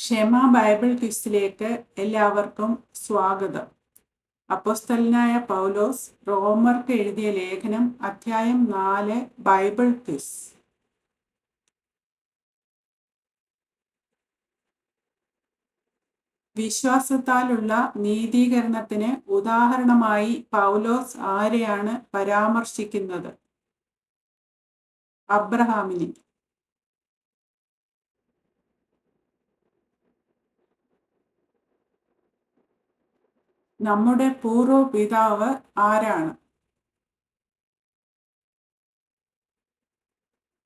ക്ഷമ ബൈബിൾ ക്വിസിലേക്ക് എല്ലാവർക്കും സ്വാഗതം. അപ്പോസ്തലനായ പൗലോസ് റോമർക്ക് എഴുതിയ ലേഖനം അധ്യായം 4 ബൈബിൾ ക്വിസ്. വിശ്വാസത്താലുള്ള നീതീകരണത്തിന് ഉദാഹരണമായി പൗലോസ് ആരെയാണ് പരാമർശിക്കുന്നത്? അബ്രഹാമിനെ. നമ്മുടെ പൂർവ്വപിതാവ് ആരാണ്?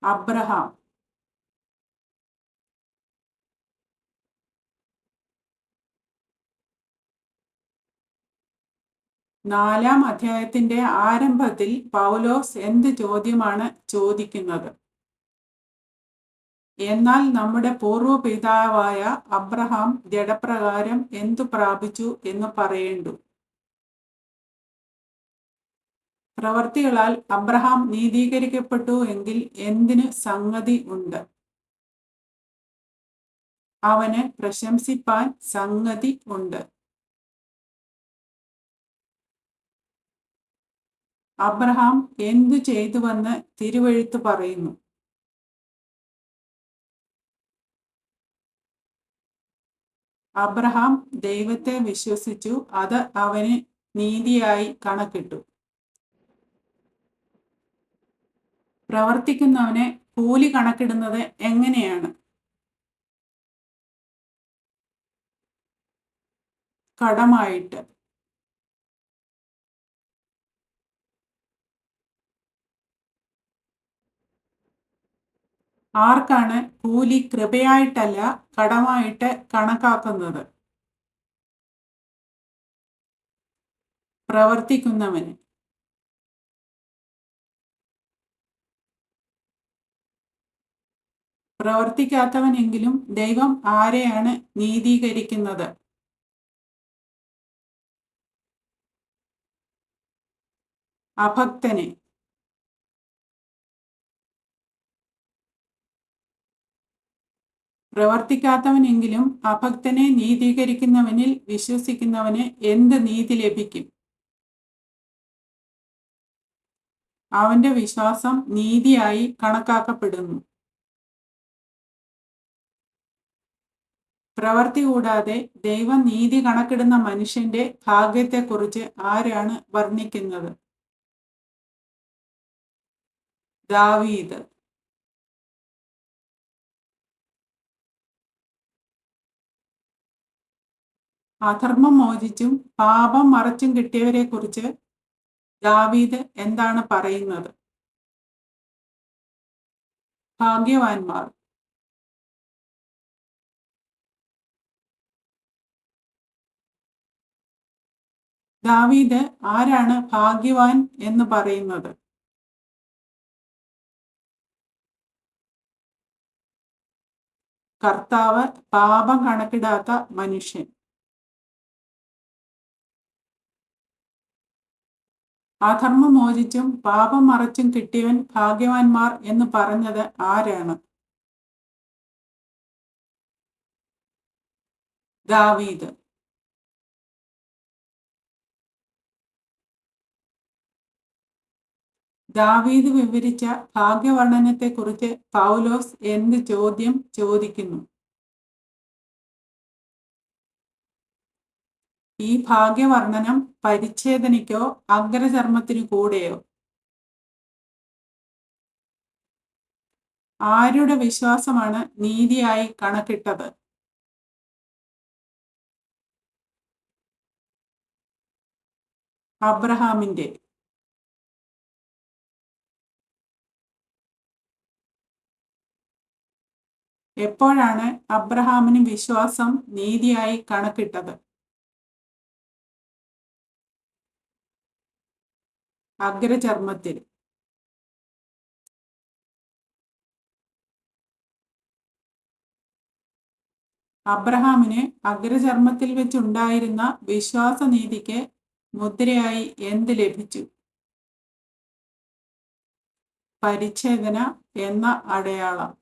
അബ്രഹാം. നാലാം അധ്യായത്തിന്റെ ആരംഭത്തിൽ പൗലോസ് എന്ത് ചോദ്യമാണ് ചോദിക്കുന്നത്? എന്നാൽ നമ്മുടെ പൂർവ്വപിതാവായ അബ്രഹാം ജഡപ്രകാരം എന്തു പ്രാപിച്ചു എന്ന് പറയേണ്ടു? പ്രവൃത്തികളാൽ അബ്രഹാം നീതീകരിക്കപ്പെട്ടു എങ്കിൽ എന്തിന് സംഗതി ഉണ്ട്? അവന് പ്രശംസിപ്പാൻ സംഗതി ഉണ്ട്. അബ്രഹാം എന്തു ചെയ്തുവെന്ന് തിരുവെഴുത്ത് പറയുന്നു? അബ്രഹാം ദൈവത്തെ വിശ്വസിച്ചു, അത് അവന് നീതിയായി കണക്കിട്ടു. പ്രവർത്തിക്കുന്നവനെ കൂലി കണക്കിടുന്നത് എങ്ങനെയാണ്? കടമായിട്ട്. ആർക്കാണ് കൂലി കൃപയായിട്ടല്ല കടമായിട്ട് കണക്കാക്കുന്നത്? പ്രവർത്തിക്കുന്നവന്. പ്രവർത്തിക്കാത്തവനെങ്കിലും ദൈവം ആരെയാണ് നീതീകരിക്കുന്നത്? അഭക്തനെ. പ്രവർത്തിക്കാത്തവനെങ്കിലും അഭക്തനെ നീതീകരിക്കുന്നവനിൽ വിശ്വസിക്കുന്നവന് എന്ത് നീതി ലഭിക്കും? അവന്റെ വിശ്വാസം നീതിയായി കണക്കാക്കപ്പെടുന്നു. പ്രവൃത്തി കൂടാതെ ദൈവം നീതി കണക്കിടുന്ന മനുഷ്യന്റെ ഭാഗ്യത്തെക്കുറിച്ച് ആരാണ് വർണ്ണിക്കുന്നത്? ദാവീദ്. അധർമ്മം മോചിച്ചും പാപം മറച്ചും കിട്ടിയവരെ കുറിച്ച് ദാവീദ് എന്താണ് പറയുന്നത്? ഭാഗ്യവാന്മാർ. ദാവീദ് ആരാണ് ഭാഗ്യവാൻ എന്ന് പറയുന്നത്? കർത്താവ് പാപം കണക്കിടാത്ത മനുഷ്യൻ. അധർമ്മം മോചിച്ചും പാപം മറച്ചും കിട്ടിയവൻ ഭാഗ്യവാന്മാർ എന്ന് പറഞ്ഞത് ആരാണ്? ദാവീദ്. ദാവീദ് വിവരിച്ച ഭാഗ്യവർണ്ണനത്തെക്കുറിച്ച് പൗലോസ് എന്ത് ചോദ്യം ചോദിക്കുന്നു? ഈ ഭാഗ്യവർണ്ണനം പരിച്ഛേദനയ്ക്കോ അഗ്രചർമ്മത്തിനു കൂടെയോ? ആരുടെ വിശ്വാസമാണ് നീതിയായി കണക്കിട്ടത്? അബ്രഹാമിന്റെ. എപ്പോഴാണ് അബ്രഹാമിന് വിശ്വാസം നീതിയായി കണക്കിട്ടത്? അഗ്രചർമ്മത്തിൽ. അബ്രഹാമിന് അഗ്രചർമ്മത്തിൽ വെച്ചുണ്ടായിരുന്ന വിശ്വാസനീതിക്ക് മുദ്രയായി എന്ത് ലഭിച്ചു? പരിച്ഛേദന എന്ന അടയാളം.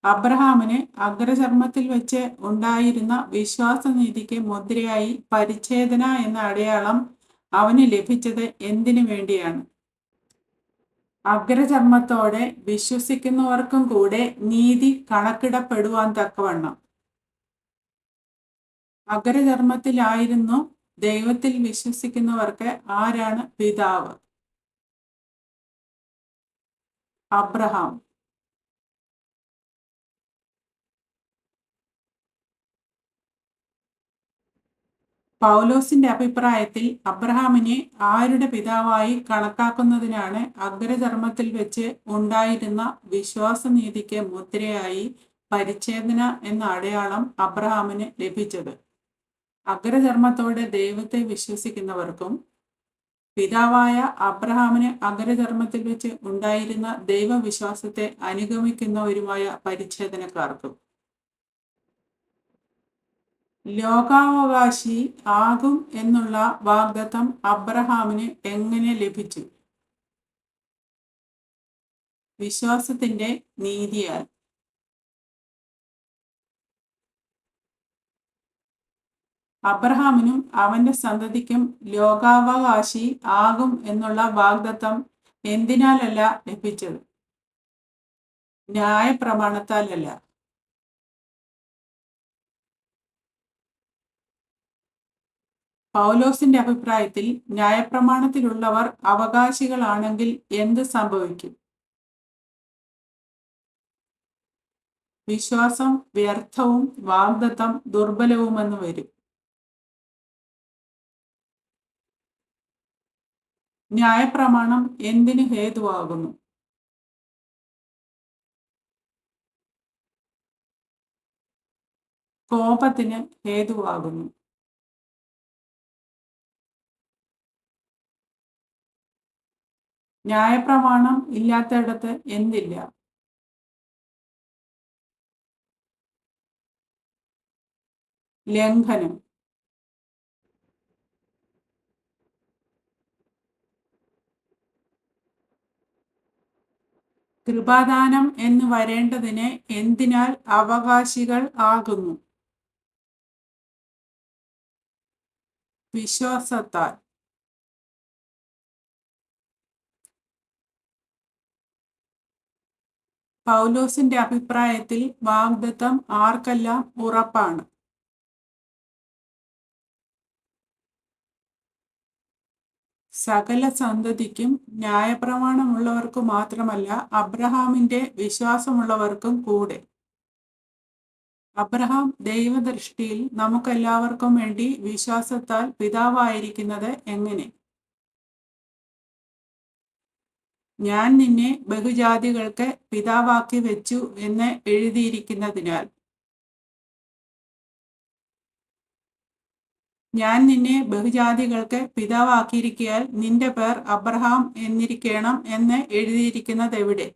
അബ്രഹാമിന് അഗ്രചർമ്മത്തിൽ വെച്ച് ഉണ്ടായിരുന്ന വിശ്വാസനീതിക്ക് മുദ്രയായി പരിച്ഛേദന എന്ന അടയാളം അവന് ലഭിച്ചത് എന്തിനു വേണ്ടിയാണ്? അഗ്രചർമ്മത്തോടെ വിശ്വസിക്കുന്നവർക്കും കൂടെ നീതി കണക്കിടപ്പെടുവാൻ തക്കവണ്ണം. അഗ്രചർമ്മത്തിലായിരുന്നു ദൈവത്തിൽ വിശ്വസിക്കുന്നവർക്ക് ആരാണ് പിതാവ്? അബ്രഹാം. പൗലോസിന്റെ അഭിപ്രായത്തിൽ അബ്രഹാമിനെ ആരുടെ പിതാവായി കണക്കാക്കുന്നതിനാണ് അഗ്രചർമ്മത്തിൽ വെച്ച് ഉണ്ടായിരുന്ന വിശ്വാസനീതിക്ക് മുദ്രയായി പരിച്ഛേദന എന്ന അടയാളം അബ്രഹാമിന് ലഭിച്ചത്? അഗ്രചർമ്മത്തോടെ ദൈവത്തെ വിശ്വസിക്കുന്നവർക്കും പിതാവായ അബ്രഹാമിന് അഗ്രചർമ്മത്തിൽ വെച്ച് ഉണ്ടായിരുന്ന ദൈവവിശ്വാസത്തെ അനുഗമിക്കുന്നവരുമായ പരിച്ഛേദനക്കാർക്കും. ലോകാവകാശി ആകും എന്നുള്ള വാഗ്ദത്തം അബ്രഹാമിന് എങ്ങനെ ലഭിച്ചു? വിശ്വാസത്തിന്റെ നീതിയാൽ. അബ്രഹാമിനും അവന്റെ സന്തതിക്കും ലോകാവകാശി ആകും എന്നുള്ള വാഗ്ദത്തം എന്തിനാലല്ല ലഭിച്ചത്? ന്യായപ്രമാണത്താലല്ല. പൗലോസിന്റെ അഭിപ്രായത്തിൽ ന്യായപ്രമാണത്തിലുള്ളവർ അവകാശികളാണെങ്കിൽ എന്ത് സംഭവിക്കും? വിശ്വാസം വ്യർത്ഥവും വാഗ്ദത്തം ദുർബലവുമെന്ന് വരും. ന്യായപ്രമാണം എന്തിനു ഹേതുവാകുന്നു? കോപത്തിന് ഹേതുവാകുന്നു. ന്യായപ്രമാണം ഇല്ലാത്തയിടത്ത് എന്തില്ല? ലംഘനം. കൃപാദാനം എന്ന് വരേണ്ടതിന് എന്തിനാൽ അവകാശികൾ ആകുന്നു? വിശ്വാസത്താൽ. പൗലോസിന്റെ അഭിപ്രായത്തിൽ വാഗ്ദത്തം ആർക്കെല്ലാം ഉറപ്പാണ്? സകല സന്തതിക്കും. ന്യായപ്രമാണമുള്ളവർക്കു മാത്രമല്ല, അബ്രഹാമിന്റെ വിശ്വാസമുള്ളവർക്കും കൂടെ. അബ്രഹാം ദൈവദൃഷ്ടിയിൽ നമുക്കെല്ലാവർക്കും വേണ്ടി വിശ്വാസത്താൽ പിതാവായിരിക്കുന്നത് എങ്ങനെ? ഞാൻ നിന്നെ ബഹുജാതികൾക്ക് പിതാവാക്കി വെച്ചു എന്ന് എഴുതിയിരിക്കുന്നതിനാൽ. ഞാൻ നിന്നെ ബഹുജാതികൾക്ക് പിതാവാക്കിയിരിക്കയാൽ നിന്റെ പേർ അബ്രഹാം എന്നിരിക്കണം എന്ന് എഴുതിയിരിക്കുന്നത് എവിടെ?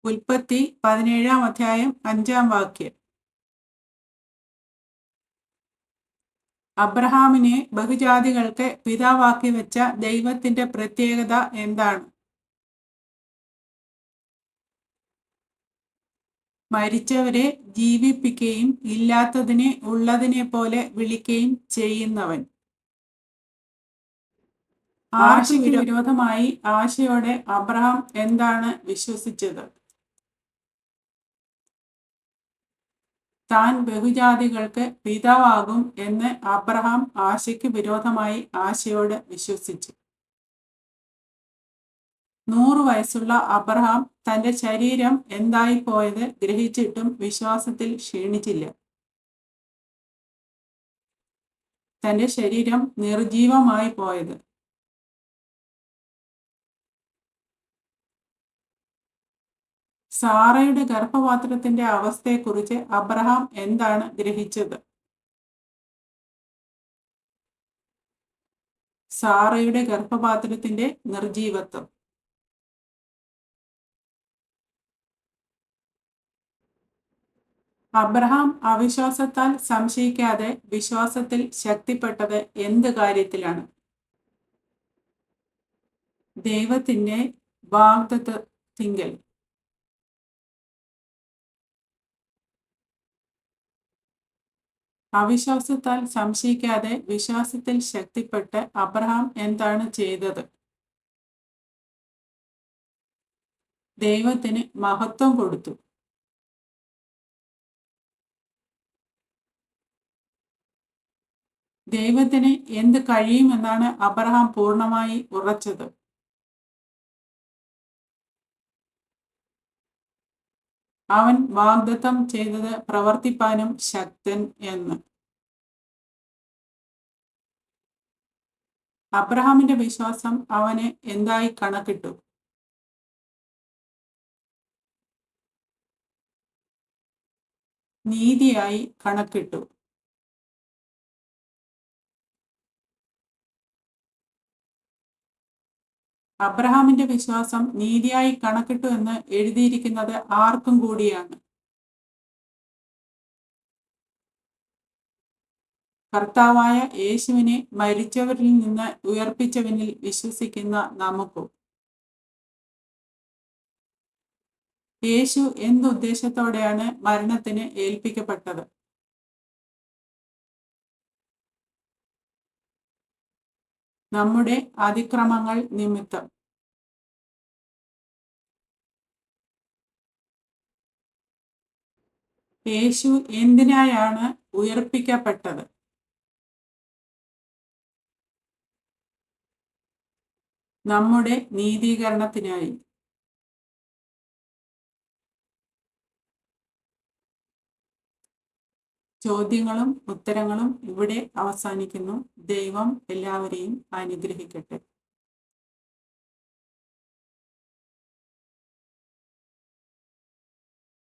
ഉൽപ്പത്തി 17-ാം അധ്യായം 5-ാം വാക്യം. അബ്രഹാമിനെ ബഹുജാതികൾക്ക് പിതാവാക്കി വെച്ച ദൈവത്തിന്റെ പ്രത്യേകത എന്താണ്? മരിച്ചവരെ ജീവിപ്പിക്കുകയും ഇല്ലാത്തതിനെ ഉള്ളതിനെ പോലെ വിളിക്കുകയും ചെയ്യുന്നവൻ. ആശയ്ക്ക് വിരോധമായി ആശയോടെ അബ്രഹാം എന്താണ് വിശ്വസിച്ചത്? താൻ ബഹുജാതികൾക്ക് പിതാവാകും എന്ന് അബ്രഹാം ആശയ്ക്ക് വിരോധമായി ആശയോട് വിശ്വസിച്ചു. 100 വയസ്സുള്ള അബ്രഹാം തന്റെ ശരീരം എന്തായിപ്പോയത് ഗ്രഹിച്ചിട്ടും വിശ്വാസത്തിൽ ക്ഷീണിച്ചില്ല. തന്റെ ശരീരം നിർജീവമായി പോയത്. സാറയുടെ ഗർഭപാത്രത്തിന്റെ അവസ്ഥയെക്കുറിച്ച് അബ്രഹാം എന്താണ് ഗ്രഹിച്ചത്? സാറയുടെ ഗർഭപാത്രത്തിന്റെ നിർജീവത്വം. അബ്രഹാം അവിശ്വാസത്താൽ സംശയിക്കാതെ വിശ്വാസത്തിൽ ശക്തിപ്പെട്ടത് എന്ത് കാര്യത്തിലാണ്? ദൈവത്തിന്റെ വാഗ്ദത്തത്തിങ്കൽ. അവിശ്വാസത്താൽ സംശയിക്കാതെ വിശ്വാസത്തിൽ ശക്തിപ്പെട്ട് അബ്രഹാം എന്താണ് ചെയ്തത്? ദൈവത്തിന് മഹത്വം കൊടുത്തു. ദൈവത്തിന് എന്ത് കഴിയുമെന്നാണ് അബ്രഹാം പൂർണ്ണമായി ഉറച്ചത്? അവൻ വാഗ്ദത്തം ചെയ്തത് പ്രവർത്തിപ്പാനും ശക്തൻ എന്ന്. അബ്രഹാമിന്റെ വിശ്വാസം അവന് എന്തായി കണക്കിട്ടു? നീതിയായി കണക്കിട്ടു. അബ്രഹാമിന്റെ വിശ്വാസം നീതിയായി കണക്കിട്ടു എന്ന് എഴുതിയിരിക്കുന്നത് ആർക്കും കൂടിയാണ്? കർത്താവായ യേശുവിനെ മരിച്ചവരിൽ നിന്ന് ഉയർപ്പിച്ചവനിൽ വിശ്വസിക്കുന്ന നമുക്കും. യേശു എന്തുദ്ദേശത്തോടെയാണ് മരണത്തിന് ഏൽപ്പിക്കപ്പെട്ടത്? നമ്മുടെ അതിക്രമങ്ങൾ നിമിത്തം. യേശു എന്തിനായാണ് ഉയർപ്പിക്കപ്പെട്ടത്? നമ്മുടെ നീതീകരണത്തിനായി. ചോദ്യങ്ങളും ഉത്തരങ്ങളും ഇവിടെ അവസാനിക്കുന്നു. ദൈവം എല്ലാവരെയും അനുഗ്രഹിക്കട്ടെ.